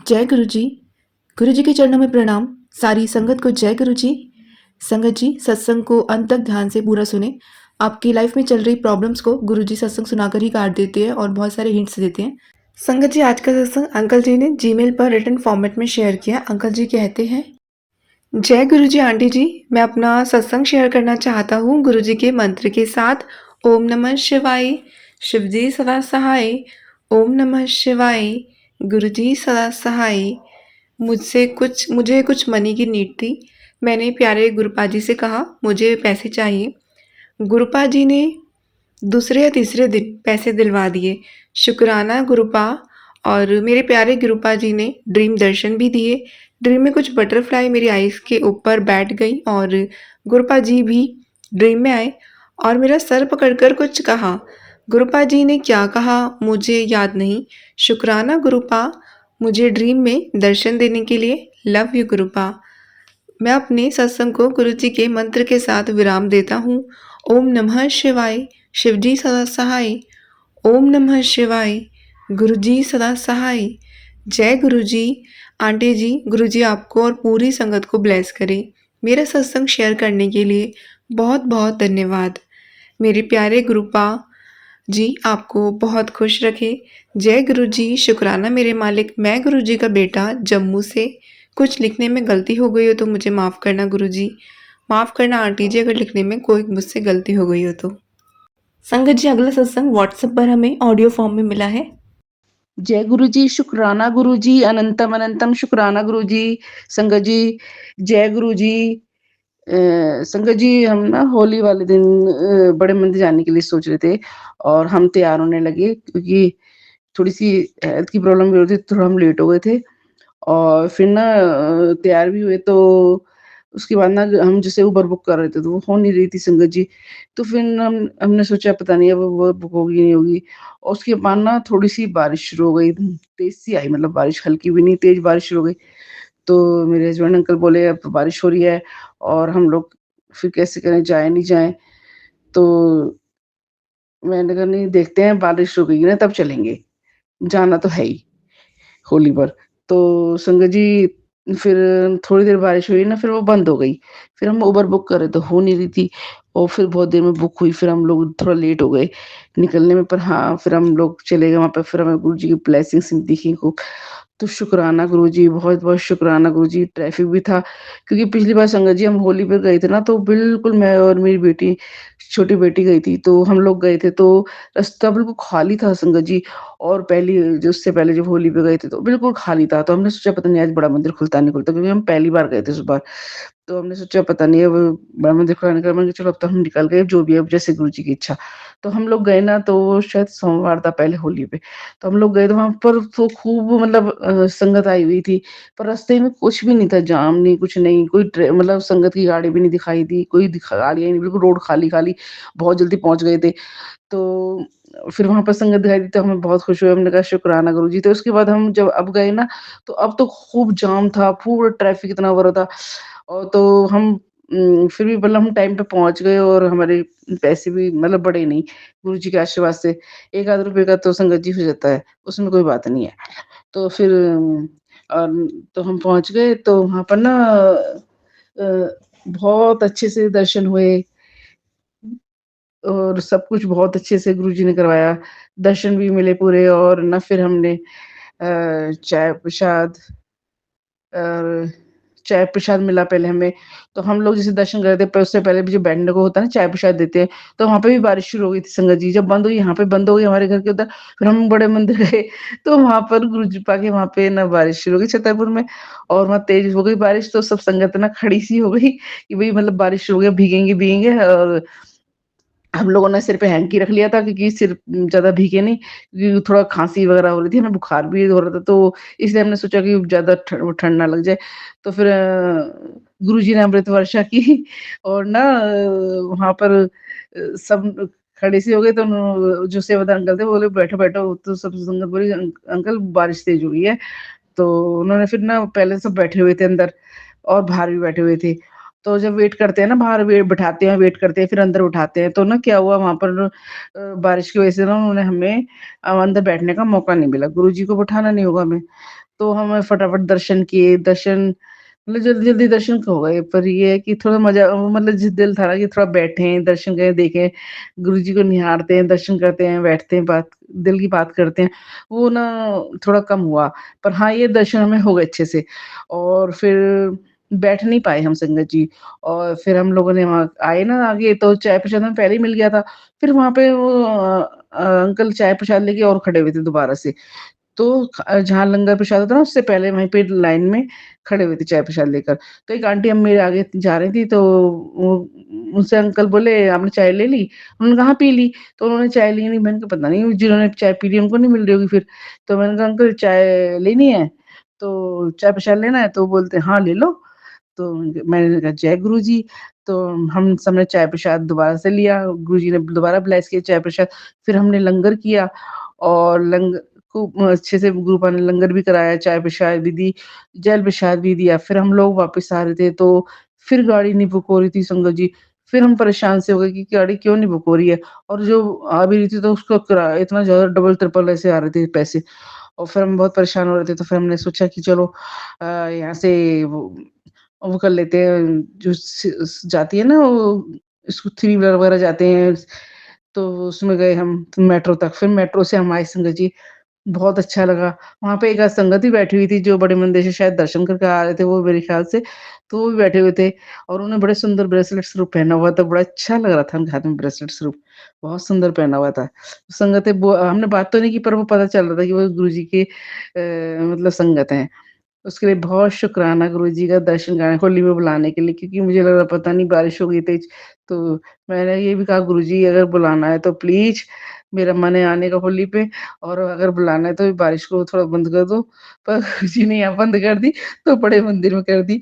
जय गुरु जी। गुरु जी के चरणों में प्रणाम। सारी संगत को जय गुरु जी। संगत जी, सत्संग को अंत तक ध्यान से पूरा सुने। आपकी लाइफ में चल रही प्रॉब्लम्स को गुरु जी सत्संग सुनाकर ही काट देते हैं और बहुत सारे हिंट्स देते हैं। संगत जी, आज का सत्संग अंकल जी ने जीमेल पर रिटन फॉर्मेट में शेयर किया। अंकल जी कहते हैं, जय गुरु जी आंटी जी, मैं अपना सत्संग शेयर करना चाहता हूँ गुरु जी के मंत्र के साथ। ओम नमः शिवाय, शिव जी सदा सहाय। ओम नमः शिवाय, गुरु जी सदा सहाय। मुझे कुछ मनी की नीड थी। मैंने प्यारे गुरुपा जी से कहा मुझे पैसे चाहिए। गुरुपा जी ने दूसरे या तीसरे दिन पैसे दिलवा दिए। शुक्राना गुरुपा। और मेरे प्यारे गुरुपा जी ने ड्रीम दर्शन भी दिए। ड्रीम में कुछ बटरफ्लाई मेरी आइज़ के ऊपर बैठ गई और गुरुपा जी भी ड्रीम में आए और मेरा सर पकड़कर कुछ कहा। गुरुपा जी ने क्या कहा मुझे याद नहीं। शुक्राना गुरुपा, मुझे ड्रीम में दर्शन देने के लिए। Love you गुरुपा। मैं अपने सत्संग को गुरु जी के मंत्र के साथ विराम देता हूँ। ओम नमः शिवाय, शिव जी सदा सहाय। ओम नमः शिवाय, गुरु जी सदा सहाय। जय गुरु जी आंटी जी, गुरु जी आपको और पूरी संगत को ब्लेस करें। मेरा सत्संग शेयर करने के लिए बहुत बहुत धन्यवाद। मेरे प्यारे गुरुपा जी आपको बहुत खुश रखे। जय गुरु जी। शुक्राना मेरे मालिक। मैं गुरु जी का बेटा जम्मू से। कुछ लिखने में गलती हो गई हो तो मुझे माफ़ करना गुरु जी। माफ़ करना आंटी जी अगर लिखने में कोई मुझसे गलती हो गई हो तो। संगत जी, अगला सत्संग व्हाट्सएप पर हमें ऑडियो फॉर्म में मिला है। जय गुरु जी, शुक्राना गुरु जी, अनंतम अनंतम शुक्राना गुरु जी। संगत जी, जय गुरु जी। संगत जी, हम ना होली वाले दिन बड़े मंदिर जाने के लिए सोच रहे थे और हम तैयार होने लगे क्योंकि थोड़ी-सी हेल्थ की प्रॉब्लम भी हो रही थी, थोड़ा हम लेट हो गए थे और फिर ना तैयार भी हुए तो उसके बाद ना हम जैसे उबर बुक कर रहे थे तो वो हो नहीं रही थी संगत जी। तो फिर हमने सोचा पता नहीं अब वो बुक होगी नहीं होगी और उसके बाद ना थोड़ी-सी बारिश शुरू हो गई, तेज़ सी आई मतलब बारिश हल्की भी नहीं, तेज़ बारिश शुरू हो गई। तो मेरे हस्बैंड अंकल बोले अब तो बारिश हो रही है और हम लोग फिर कैसे करें, जाएँ नहीं जाएँ? तो मैंने कहा नहीं देखते हैं बारिश रुकेगी ना तब चलेंगे, जाना तो है ही होली पर। तो संगत जी फिर थोड़ी देर बारिश हुई ना फिर वो बंद हो गई। फिर हम उबर बुक कर रहे तो हो नहीं रही थी और फिर बहुत देर में बुक हुई फिर हम लोग थोड़ा लेट हो गए निकलने में पर हाँ, फिर हम लोग चले गए वहाँ पे फिर हमें गुरुजी की ब्लेसिंग्स दिखी खूब। तो शुक्राना गुरुजी, बहुत-बहुत शुक्राना गुरुजी। ट्रैफिक भी था क्योंकि पिछली बार संगत जी हम होली पे गए थे ना तो बिल्कुल मैं और मेरी बेटी, छोटी बेटी गई थी तो हम लोग गए थे तो रास्ता बिल्कुल खाली था संगत जी। और पहली जो उससे पहले जब होली पे गए थे तो बिल्कुल खाली था। तो हमने सोचा पता नहीं आज बड़ा मंदिर खुलता नहीं खुलता क्योंकि हम पहली बार गए थे उस बार। तो हमने सोचा पता नहीं अब बड़ा मंदिर खुला नहीं खुला, मैंने कहा चलो अब तो हम निकल गए जो भी है अब जैसे गुरुजी की इच्छा। तो हम लोग गए ना तो शायद सोमवार था पहले होली पे। तो हम लोग गए तो वहाँ पर तो खूब मतलब संगत आई हुई थी। पर रास्ते में कुछ भी नहीं था, जाम नहीं, कुछ नहीं, कोई मतलब संगत की गाड़ी भी नहीं दिखाई दी, कोई गाड़ियाँ नहीं, बिल्कुल रोड खाली-खाली, बहुत जल्दी पहुँच गए थे। तो फिर वहाँ पर संगत दिखाई दी तो हमें बहुत खुशी हुई, हमने कहा शुक्राना गुरुजी। तो उसके बाद हम जब अब गए ना, तो अब तो खूब जाम था, पूरा ट्रैफिक इतना हो रहा था और तो हम फिर भी मतलब हम टाइम पे पहुँच गए और हमारे पैसे भी मतलब बढ़े नहीं, गुरुजी के आशीर्वाद से। 1 आध रुपए का तो संगत जी हो जाता है, उसमें कोई बात नहीं है। तो फिर तो हम पहुँच गए तो वहाँ पर ना बहुत अच्छे से दर्शन हुए। और सब कुछ बहुत अच्छे से गुरुजी ने करवाया, दर्शन भी मिले पूरे और ना फिर हमने चाय प्रसाद और चाय प्रसाद मिला पहले हमें, तो हम लोग जैसे दर्शन कर रहे थे पर उससे पहले भी जो बैठने को होता है ना चाय प्रसाद देते हैं, तो वहाँ पे भी बारिश शुरू हो गई थी संगत जी, जब बंद हुई यहाँ पे बंद हो गई हमारे घर के उधर, फिर हम बड़े मंदिर गए, तो वहाँ पर गुरुजी पाके वहाँ पे ना बारिश शुरू हो गई छतरपुर में और वहाँ तेज़ हो गई बारिश तो सब संगत ना खड़ी-सी हो गई, कि भई मतलब बारिश शुरू हो गई भीगेंगे और हम लोगों ने सिर पे हैंकी रख लिया था क्योंकि सिर ज़्यादा भीगे नहीं, क्योंकि थोड़ा खाँसी वगैरह हो रही थी, हमें बुखार भी हो रहा था, तो इसलिए हमने सोचा कि ज़्यादा ठंड ना लग जाए। तो फिर गुरुजी ने अमृत वर्षा की और ना वहाँ पर सब खड़े से हो गए तो जो सेवादार अंकल थे वो बोले बैठो, बैठो तो सब संगत बोली अंकल बारिश तेज़ हो गई है। तो उन्होंने फिर ना पहले सब बैठे हुए थे अंदर और बाहर भी बैठे हुए थे। तो जब वेट करते हैं ना बाहर बिठाते हैं, वेट करते हैं, फिर अंदर उठाते हैं, तो ना क्या हुआ वहाँ पर बारिश की वज़ह से ना उन्होंने हमें अंदर बैठने का मौका नहीं मिला। गुरुजी को बिठाना नहीं होगा हमें। तो हमें फटाफट दर्शन किए, दर्शन मतलब जल्दी-जल्दी दर्शन हो गए, पर ये है कि थोड़ा मज़ा मतलब दिल था ना कि थोड़ा बैठें, दर्शन करें, देखें, गुरुजी को निहारते हैं, दर्शन करते हैं, बैठते हैं, बात दिल की बात करते हैं, वो ना थोड़ा कम हुआ। पर हाँ, ये दर्शन हमें हो गए अच्छे से और फिर बैठ नहीं पाए हम संगत जी और फिर हम लोगों ने वहाँ आए ना आगे तो चाय प्रसाद हमें पहले ही मिल गया था। फिर वहाँ पे वो अंकल चाय प्रसाद लेके और खड़े हुए थे दोबारा से। तो जहाँ लंगर प्रसाद होता है ना उससे पहले वहीं पे लाइन में खड़े हुए थे चाय प्रसाद लेकर। तो एक आंटी हम मेरे आगे जा रही थी तो वो मुझसे अंकल बोले आपने चाय ले ली? उन्होंने कहा हाँ, पी ली। तो उन्होंने चाय ली नहीं मैंने कहा पता नहीं जिन्होंने चाय पी ली उनको नहीं मिल रही होगी फिर। तो मैंने कहा अंकल चाय लेनी है? तो चाय प्रसाद लेना है? तो बोलते हाँ, ले लो। तो मैंने कहा जय गुरु जी। तो हम सबने चाय प्रसाद दोबारा से लिया, गुरुजी ने दोबारा ब्लेस किया चाय प्रसाद। फिर हमने लंगर किया और खूब अच्छे से गुरुपा ने लंगर भी कराया, चाय प्रसाद भी दी, जल प्रसाद भी दिया। फिर हम लोग वापस आ रहे थे तो फिर गाड़ी नहीं बुक हो रही थी संगत जी। फिर हम परेशान से हो गए कि गाड़ी क्यों नहीं बुक हो रही है और जो आ भी रही थी तो उसका किराया इतना ज़्यादा डबल ट्रिपल ऐसे आ रहे थे पैसे। और फिर हम बहुत परेशान हो रहे थे तो फिर हमने सोचा कि चलो यहाँ से वो कर लेते हैं जो जाती है ना वो इसको थ्री व्हीलर वगैरह जाते हैं, तो उसमें गए हम मेट्रो तक। फिर मेट्रो से हम आए संगत जी, बहुत अच्छा लगा। वहाँ पे एक संगत भी बैठी हुई थी जो बड़े मंदिर से शायद दर्शन करके आ रहे थे वो मेरे ख़्याल से, तो वो भी बैठे हुए थे और उन्होंने बड़े सुंदर ब्रेसलेट स्वरूप पहना हुआ था, बड़ा अच्छा लग रहा था उनके हाथ में ब्रेसलेट स्वरूप, बहुत सुंदर पहना हुआ था। संगतें बो हमने बात तो नहीं की पर वो पता चल रहा था कि वो गुरुजी के मतलब संगत हैं। उसके लिए बहुत शुकराना गुरुजी का दर्शन कराने होली में बुलाने के लिए क्योंकि मुझे लग रहा पता नहीं बारिश हो गई तेज। तो मैंने ये भी कहा गुरुजी अगर बुलाना है तो प्लीज़ मेरा मन है आने का होली पे और अगर बुलाना है तो बारिश को थोड़ा बंद कर दो। पर गुरुजी ने यहाँ बंद कर दी तो बड़े मंदिर में कर दी।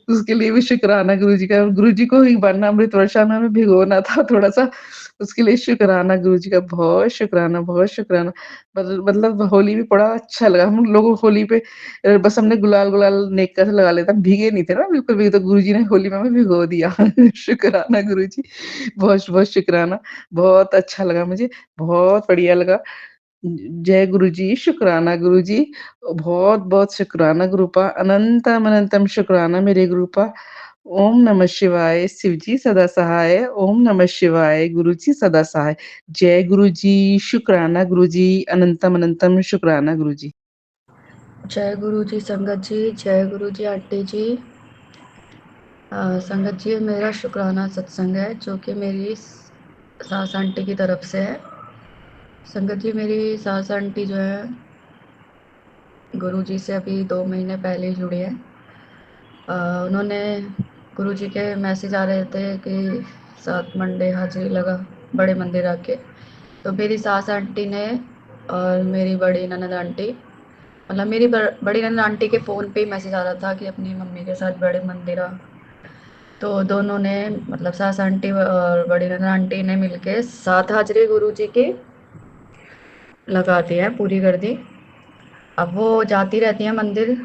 उसके लिए भी शुकराना गुरुजी का। गुरुजी को ही वरना अमृत वर्षा में भिगोना था थोड़ा-सा। उसके लिए शुकराना गुरुजी का बहुत शुकराना, बहुत शुकराना। मतलब होली भी बड़ा अच्छा लगा। हम लोगों को होली पे बस हमने गुलाल-गुलाल नेक से लगा लिया था, भीगे नहीं थे ना बिल्कुल भी, तो गुरुजी ने होली में हमें भिगो दिया। शुकराना गुरुजी, बहुत-बहुत शुकराना, बहुत अच्छा लगा मुझे, बहुत बढ़िया लगा। जय गुरुजी, शुकराना गुरुजी, बहुत-बहुत शुकराना गुरुपा, अनंतम-अनंतम शुकराना मेरे गुरुपा। ओम नमः शिवाय, शिव जी सदा सहाय, ओम नमः शिवाय, गुरु जी सदा सहाय। जय गुरुजी, शुकराना गुरुजी, अनंतम-अनंतम शुकराना गुरुजी। जय गुरु जी संगत जी, जय गुरु जी आंटी जी। संगत जी मेरा शुक्राना सत्संग है जो कि मेरी सास आंटी की तरफ से है। संगत जी मेरी सास आंटी जो है गुरु जी से अभी 2 महीने पहले ही जुड़ी है। उन्होंने गुरु जी के मैसेज आ रहे थे कि 7 मंडे हाजिरी लगा बड़े मंदिर आके। तो मेरी सास आंटी ने और मेरी बड़ी ननद आंटी मतलब मेरी बड़ी ननद आंटी के फ़ोन पे ही मैसेज आ रहा था कि अपनी मम्मी के साथ बड़े मंदिर आ। तो दोनों ने मतलब सास आंटी और बड़ी ननद आंटी ने मिलके 7 हाजरी गुरु जी की लगा दी है, पूरी कर दी। अब वो जाती रहती हैं मंदिर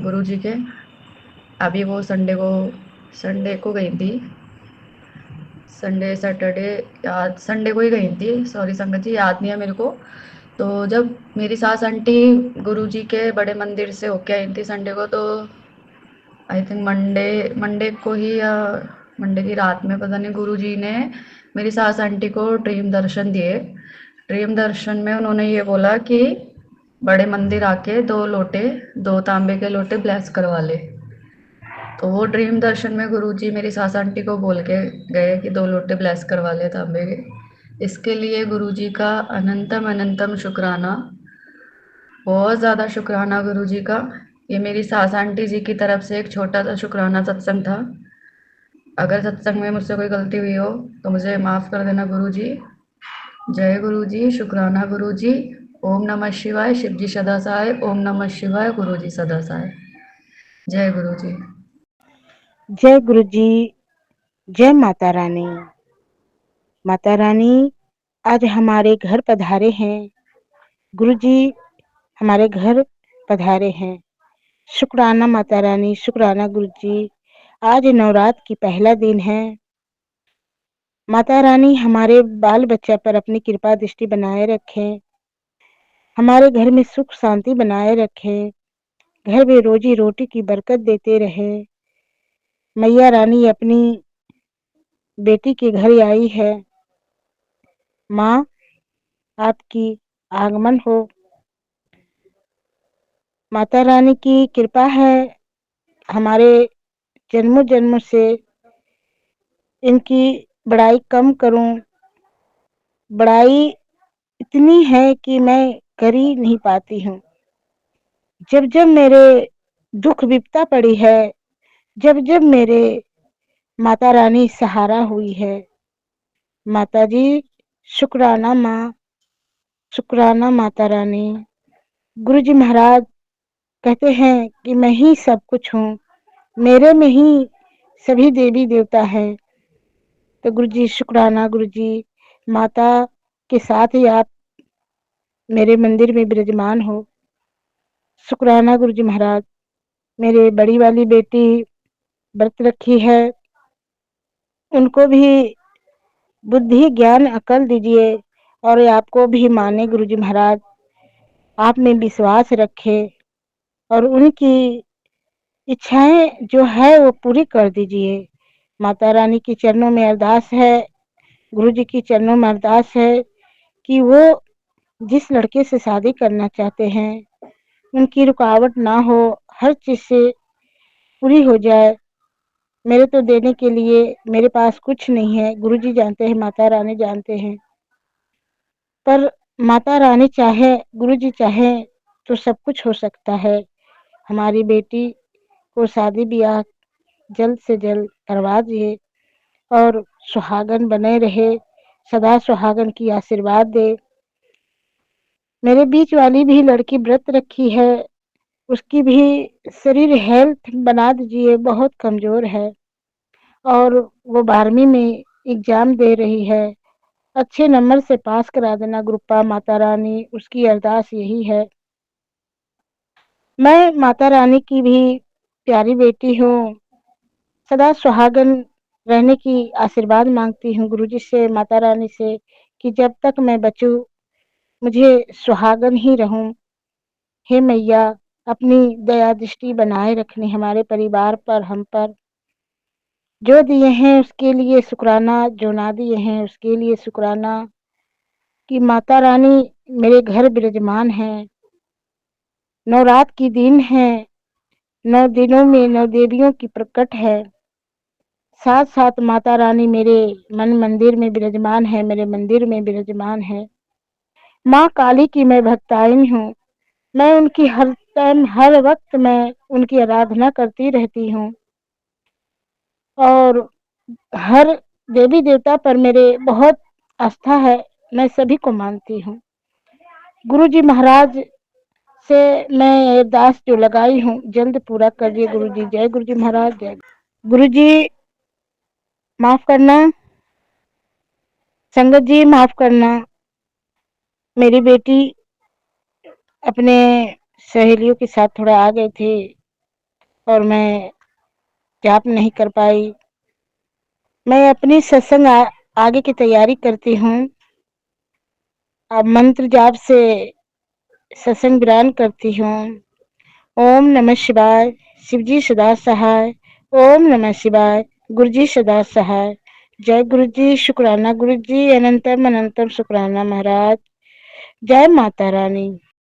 गुरु जी के। अभी वो संडे को गई थी, संडे सैटरडे याद संडे को ही गई थी, सॉरी संगत जी याद नहीं है मेरे को। तो जब मेरी सास आंटी गुरु जी के बड़े मंदिर से होके आई थी संडे को, तो आई थिंक मंडे मंडे को ही या मंडे की रात में पता नहीं गुरु जी ने मेरी सास आंटी को ड्रीम दर्शन दिए। ड्रीम दर्शन में उन्होंने ये बोला कि बड़े मंदिर आके 2 तांबे के लोटे ब्लेस करवा ले। तो वो ड्रीम दर्शन में गुरु जी मेरी सास आंटी को बोल के गए कि 2 लोटे ब्लेस करवा ले तांबे के। इसके लिए गुरु जी का अनंतम अनंतम शुक्राना, बहुत ज़्यादा शुक्राना गुरु जी का। ये मेरी सास आंटी जी की तरफ से एक छोटा सा शुक्राना सत्संग था। अगर सत्संग में मुझसे कोई गलती हुई हो तो मुझे माफ़ कर देना गुरु जी। जय गुरु जी, शुक्राना गुरु जी। ओम नमः शिवाय, शिव जी सदा सहाय। ओम नमः शिवाय, गुरु जी सदा सहाय। जय गुरु जी। जय गुरु जी, जय माता रानी। माता रानी आज हमारे घर पधारे हैं। गुरु जी हमारे घर पधारे हैं। शुक्राना माता रानी, शुक्राना गुरु जी। आज नवरात्र की पहला दिन है। माता रानी हमारे बाल बच्चा पर अपनी कृपा दृष्टि बनाए रखें, हमारे घर में सुख शांति बनाए रखें। घर में रोजी रोटी की बरकत देते रहे। मैया रानी अपनी बेटी के घर आई है। माँ, आपकी आगमन हो। माता रानी की कृपा है हमारे जन्मों जन्मों से। इनकी बड़ाई कम करूं, बड़ाई इतनी है कि मैं कर ही नहीं पाती हूँ। जब जब मेरे दुख विपता पड़ी है, जब जब मेरे माता रानी सहारा हुई है। माता जी, शुक्राना माँ, शुक्राना माता रानी। गुरु जी महाराज कहते हैं कि मैं ही सब कुछ हूँ, मेरे में ही सभी देवी देवता है। तो गुरु जी शुक्राना गुरु जी, माता के साथ ही आप मेरे मंदिर में विराजमान हो। शुक्राना गुरु जी महाराज। मेरे बड़ी वाली बेटी व्रत रखी है, उनको भी बुद्धि ज्ञान अकल दीजिए और आपको भी माने गुरु जी महाराज। आप में विश्वास रखे और उनकी इच्छाएं जो है वो पूरी कर दीजिए। माता रानी के चरणों में अरदास है, गुरु जी के चरणों में अरदास है कि वो जिस लड़के से शादी करना चाहते हैं उनकी रुकावट ना हो, हर चीज से पूरी हो जाए। मेरे तो देने के लिए मेरे पास कुछ नहीं है, गुरु जी जानते हैं, माता रानी जानते हैं। पर माता रानी चाहे, गुरु जी चाहे तो सब कुछ हो सकता है। हमारी बेटी को शादी ब्याह जल्द से जल्द करवा दिए और सुहागन बने रहे, सदा सुहागन की आशीर्वाद दे। मेरे बीच वाली भी लड़की व्रत रखी है, उसकी भी शरीर हेल्थ बना दीजिए, बहुत कमजोर है और वो 12वीं में एग्जाम दे रही है। अच्छे नंबर से पास करा देना गुरुपा माता रानी, उसकी अरदास यही है। मैं माता रानी की भी प्यारी बेटी हूँ, सदा सुहागन रहने की आशीर्वाद मांगती हूँ गुरुजी से, माता रानी से कि जब तक मैं बचूं मुझे सुहागन ही रहूं। हे मैया, अपनी दया दृष्टि बनाए रखनी हमारे परिवार पर, हम पर। जो दिए हैं उसके लिए शुक्राना, जो ना दिए हैं उसके लिए शुक्राना कि माता रानी मेरे घर विराजमान है। नवरात की दिन है, 9 दिनों में 9 देवियों की प्रकट है। साथ साथ माता रानी मेरे मन मंदिर में विराजमान है, मेरे मंदिर में विराजमान है। माँ काली की मैं भक्ताइन हूँ, मैं उनकी हर टाइम हर वक्त मैं उनकी आराधना करती रहती हूँ और हर देवी देवता पर मेरे बहुत आस्था है, मैं सभी को मानती हूँ। गुरु जी महाराज से मैं अरदास जो लगाई हूँ जल्द पूरा करिए गुरु जी। जय गुरु जी महाराज, जय गुरु जी। माफ करना संगत जी, माफ करना। मेरी बेटी अपने सहेलियों के साथ थोड़ा आ गए थे और मैं जाप नहीं कर पाई। मैं अपनी सत्संग आगे की तैयारी करती हूँ। अब मंत्र जाप से सत्संग विरान करती हूँ। ओम नमः शिवाय, शिवजी सदा सहाय। ओम नमः शिवाय, गुरुजी सदा सहाय। जय गुरु जी, शुक्राना गुरु जी, अनंतम अनंतम शुक्राना महाराज। जय माता रानी।